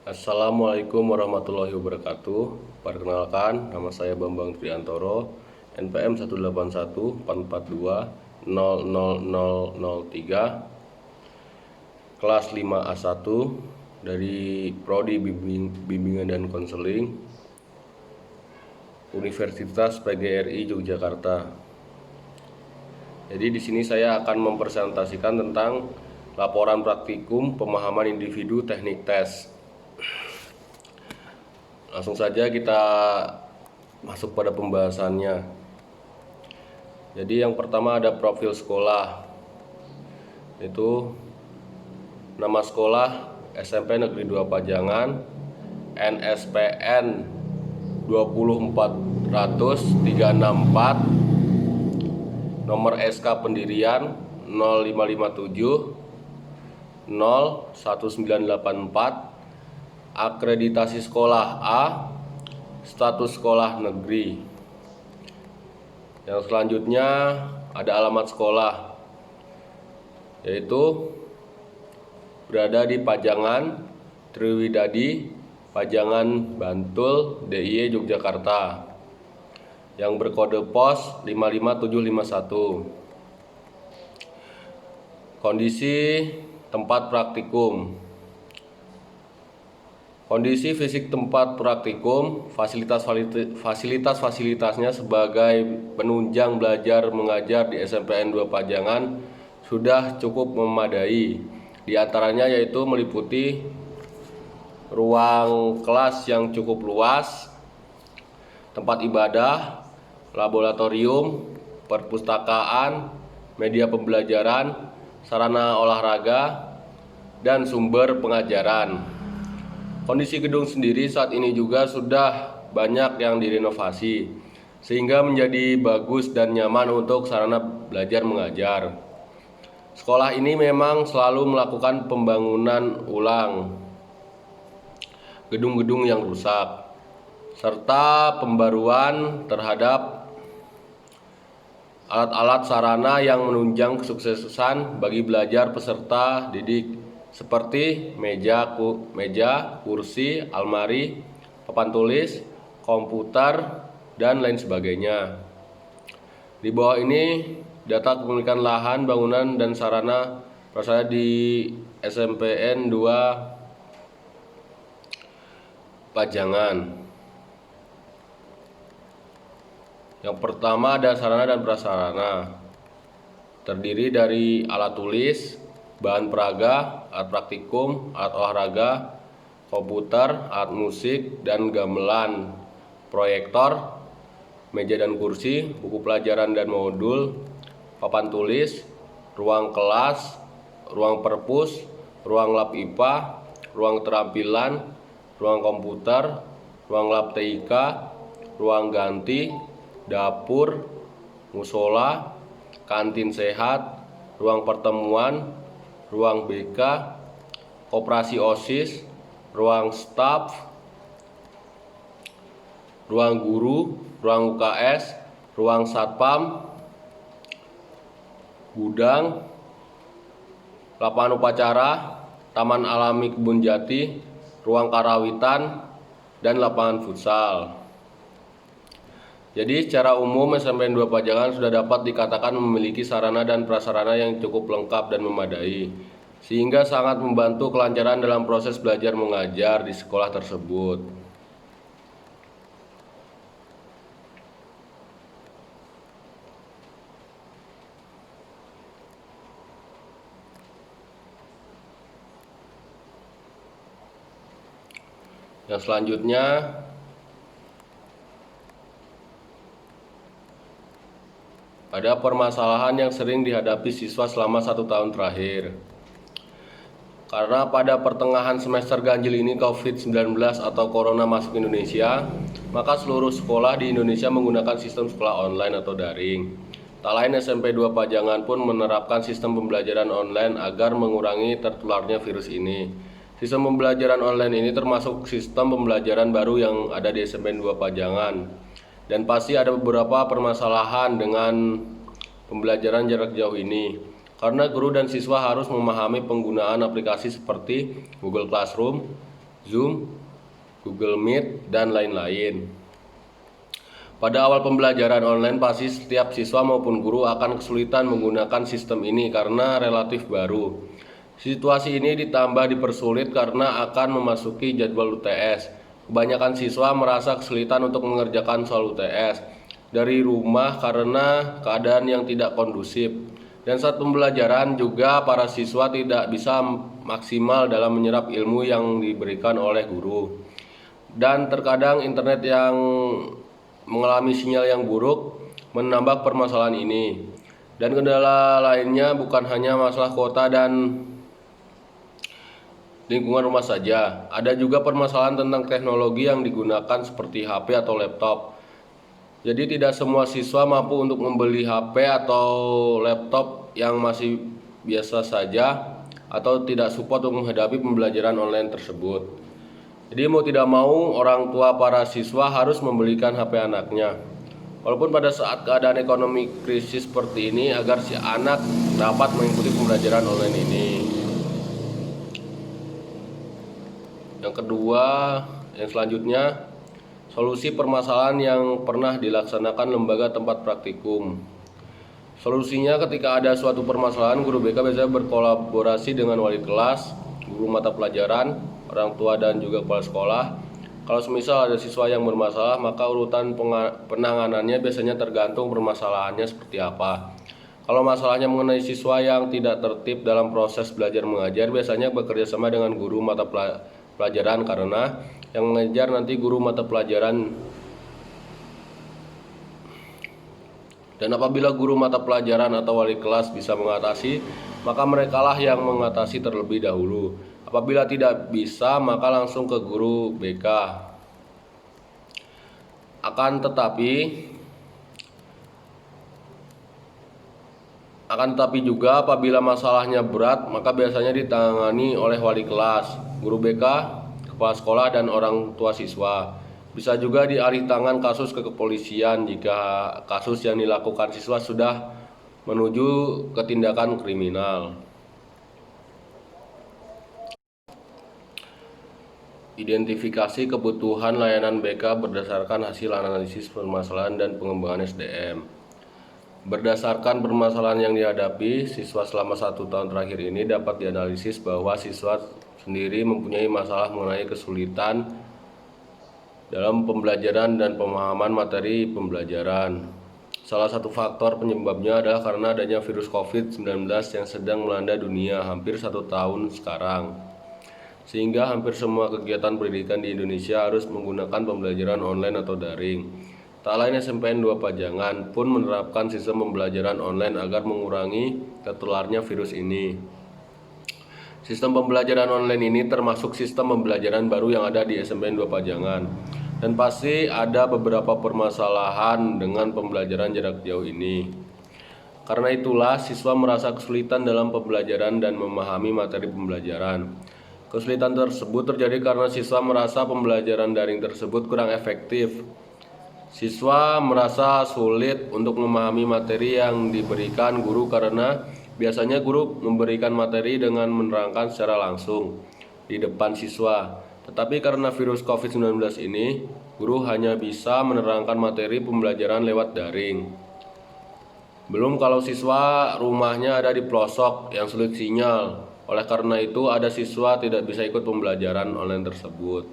Assalamualaikum warahmatullahi wabarakatuh. Perkenalkan, nama saya Bambang Triantoro, NPM 18144200003, kelas 5A1 dari Prodi Bimbingan dan Konseling Universitas PGRI Yogyakarta. Jadi di sini saya akan mempresentasikan tentang laporan praktikum pemahaman individu teknik tes. Langsung saja kita masuk pada pembahasannya. Jadi yang pertama ada profil sekolah. Itu nama sekolah SMP Negeri 2 Pajangan, NSPN 20400-364, nomor SK pendirian 0557 01984, akreditasi sekolah A, status sekolah negeri. Yang selanjutnya ada alamat sekolah, yaitu berada di Pajangan, Triwidadi, Pajangan, Bantul, DIY Yogyakarta, yang berkode pos 55751. Kondisi tempat praktikum. Kondisi fisik tempat praktikum, fasilitasnya sebagai penunjang belajar mengajar di SMPN 2 Pajangan sudah cukup memadai. Di antaranya yaitu meliputi ruang kelas yang cukup luas, tempat ibadah, laboratorium, perpustakaan, media pembelajaran, sarana olahraga, dan sumber pengajaran. Kondisi gedung sendiri saat ini juga sudah banyak yang direnovasi, sehingga menjadi bagus dan nyaman untuk sarana belajar mengajar. Sekolah ini memang selalu melakukan pembangunan ulang gedung-gedung yang rusak, serta pembaruan terhadap alat-alat sarana yang menunjang kesuksesan bagi belajar peserta didik, seperti meja, kursi, almari, papan tulis, komputer, dan lain sebagainya. Di bawah ini data kepemilikan lahan, bangunan, dan sarana prasarana di SMPN 2 Pajangan. Yang pertama ada sarana dan prasarana, terdiri dari alat tulis, bahan peraga, alat praktikum, alat olahraga, komputer, alat musik dan gamelan, proyektor, meja dan kursi, buku pelajaran dan modul, papan tulis, ruang kelas, ruang perpus, ruang lab IPA, ruang keterampilan, ruang komputer, ruang lab TIK, ruang ganti, dapur, musola, kantin sehat, ruang pertemuan, ruang BK, koperasi OSIS, ruang staf, ruang guru, ruang UKS, ruang satpam, gudang, lapangan upacara, taman alami kebun jati, ruang karawitan, dan lapangan futsal. Jadi secara umum SMPN 2 Pajangan sudah dapat dikatakan memiliki sarana dan prasarana yang cukup lengkap dan memadai, sehingga sangat membantu kelancaran dalam proses belajar mengajar di sekolah tersebut. Yang selanjutnya ada permasalahan yang sering dihadapi siswa selama 1 tahun terakhir. Karena pada pertengahan semester ganjil ini COVID-19 atau Corona masuk Indonesia, maka seluruh sekolah di Indonesia menggunakan sistem sekolah online atau daring. Tak lain SMP 2 Pajangan pun menerapkan sistem pembelajaran online agar mengurangi tertularnya virus ini. Sistem pembelajaran online ini termasuk sistem pembelajaran baru yang ada di SMP 2 Pajangan. Dan pasti ada beberapa permasalahan dengan pembelajaran jarak jauh ini, karena guru dan siswa harus memahami penggunaan aplikasi seperti Google Classroom, Zoom, Google Meet, dan lain-lain. Pada awal pembelajaran online pasti setiap siswa maupun guru akan kesulitan menggunakan sistem ini karena relatif baru. Situasi ini ditambah dipersulit karena akan memasuki jadwal UTS. Kebanyakan siswa merasa kesulitan untuk mengerjakan soal UTS dari rumah karena keadaan yang tidak kondusif. Dan saat pembelajaran juga para siswa tidak bisa maksimal dalam menyerap ilmu yang diberikan oleh guru. Dan terkadang internet yang mengalami sinyal yang buruk menambah permasalahan ini. Dan kendala lainnya bukan hanya masalah kuota dan lingkungan rumah saja, ada juga permasalahan tentang teknologi yang digunakan seperti HP atau laptop. Jadi tidak semua siswa mampu untuk membeli HP atau laptop yang masih biasa saja atau tidak support untuk menghadapi pembelajaran online tersebut. Jadi mau tidak mau orang tua para siswa harus membelikan HP anaknya. Walaupun pada saat keadaan ekonomi krisis seperti ini agar si anak dapat mengikuti pembelajaran online ini. Yang kedua, yang selanjutnya, solusi permasalahan yang pernah dilaksanakan lembaga tempat praktikum. Solusinya ketika ada suatu permasalahan, guru BK biasanya berkolaborasi dengan wali kelas, guru mata pelajaran, orang tua dan juga kepala sekolah. Kalau semisal ada siswa yang bermasalah, maka urutan penanganannya biasanya tergantung permasalahannya seperti apa. Kalau masalahnya mengenai siswa yang tidak tertib dalam proses belajar mengajar, biasanya bekerja sama dengan guru mata pelajaran karena yang mengajar nanti guru mata pelajaran. Dan apabila guru mata pelajaran atau wali kelas bisa mengatasi, maka merekalah yang mengatasi terlebih dahulu. Apabila tidak bisa, maka langsung ke guru BK. Akan tetapi juga apabila masalahnya berat, maka biasanya ditangani oleh wali kelas, guru BK, kepala sekolah, dan orang tua siswa. Bisa juga dialih tangan kasus ke kepolisian jika kasus yang dilakukan siswa sudah menuju ke tindakan kriminal. Identifikasi kebutuhan layanan BK berdasarkan hasil analisis permasalahan dan pengembangan SDM. Berdasarkan permasalahan yang dihadapi, siswa selama 1 tahun terakhir ini dapat dianalisis bahwa siswa sendiri mempunyai masalah mengenai kesulitan dalam pembelajaran dan pemahaman materi pembelajaran. Salah satu faktor penyebabnya adalah karena adanya virus COVID-19 yang sedang melanda dunia hampir 1 tahun sekarang. Sehingga hampir semua kegiatan pendidikan di Indonesia harus menggunakan pembelajaran online atau daring. Tak lain SMPN 2 Pajangan pun menerapkan sistem pembelajaran online agar mengurangi tertularnya virus ini. Sistem pembelajaran online ini termasuk sistem pembelajaran baru yang ada di SMPN 2 Pajangan. Dan pasti ada beberapa permasalahan dengan pembelajaran jarak jauh ini. Karena itulah siswa merasa kesulitan dalam pembelajaran dan memahami materi pembelajaran. Kesulitan tersebut terjadi karena siswa merasa pembelajaran daring tersebut kurang efektif. Siswa merasa sulit untuk memahami materi yang diberikan guru karena biasanya guru memberikan materi dengan menerangkan secara langsung di depan siswa. Tetapi karena virus COVID-19 ini, guru hanya bisa menerangkan materi pembelajaran lewat daring. Belum kalau siswa rumahnya ada di pelosok yang sulit sinyal. Oleh karena itu, ada siswa tidak bisa ikut pembelajaran online tersebut.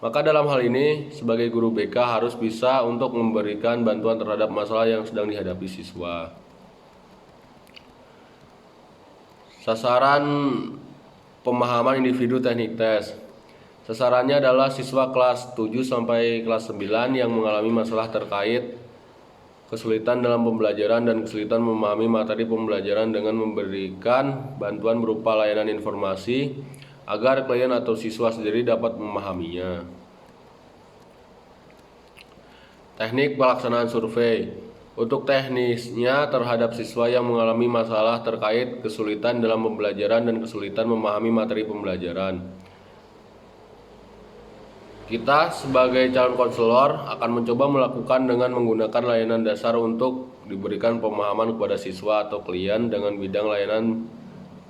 Maka dalam hal ini, sebagai guru BK harus bisa untuk memberikan bantuan terhadap masalah yang sedang dihadapi siswa. Sasaran pemahaman individu teknik tes. Sasarannya adalah siswa kelas 7 sampai kelas 9 yang mengalami masalah terkait kesulitan dalam pembelajaran dan kesulitan memahami materi pembelajaran dengan memberikan bantuan berupa layanan informasi agar klien atau siswa sendiri dapat memahaminya. Teknik pelaksanaan survei. Untuk teknisnya terhadap siswa yang mengalami masalah terkait kesulitan dalam pembelajaran dan kesulitan memahami materi pembelajaran. Kita sebagai calon konselor akan mencoba melakukan dengan menggunakan layanan dasar untuk diberikan pemahaman kepada siswa atau klien dengan bidang layanan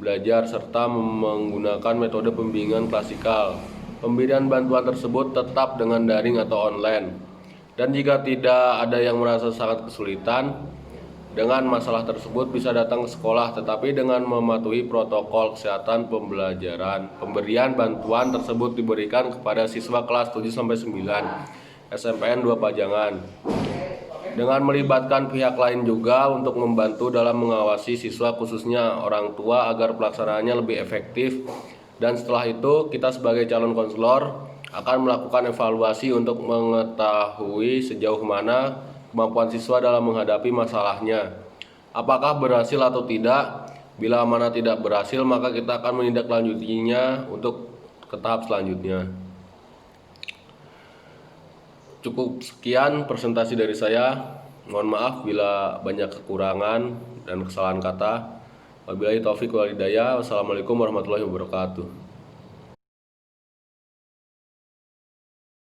belajar serta menggunakan metode pembimbingan klasikal. pemberian bantuan tersebut tetap dengan daring atau online. Dan jika tidak ada yang merasa sangat kesulitan dengan masalah tersebut, bisa datang ke sekolah, tetapi dengan mematuhi protokol kesehatan pembelajaran. Pemberian bantuan tersebut diberikan kepada siswa kelas 7-9 SMPN 2 Pajangan, dengan melibatkan pihak lain juga untuk membantu dalam mengawasi siswa, khususnya orang tua, agar pelaksanaannya lebih efektif. Dan setelah itu kita sebagai calon konselor akan melakukan evaluasi untuk mengetahui sejauh mana kemampuan siswa dalam menghadapi masalahnya, apakah berhasil atau tidak. Bila mana tidak berhasil, maka kita akan menindaklanjutinya untuk ke tahap selanjutnya. Cukup sekian presentasi dari saya. Mohon maaf bila banyak kekurangan dan kesalahan kata. Wabillahi taufik wal hidayah. Wassalamualaikum warahmatullahi wabarakatuh.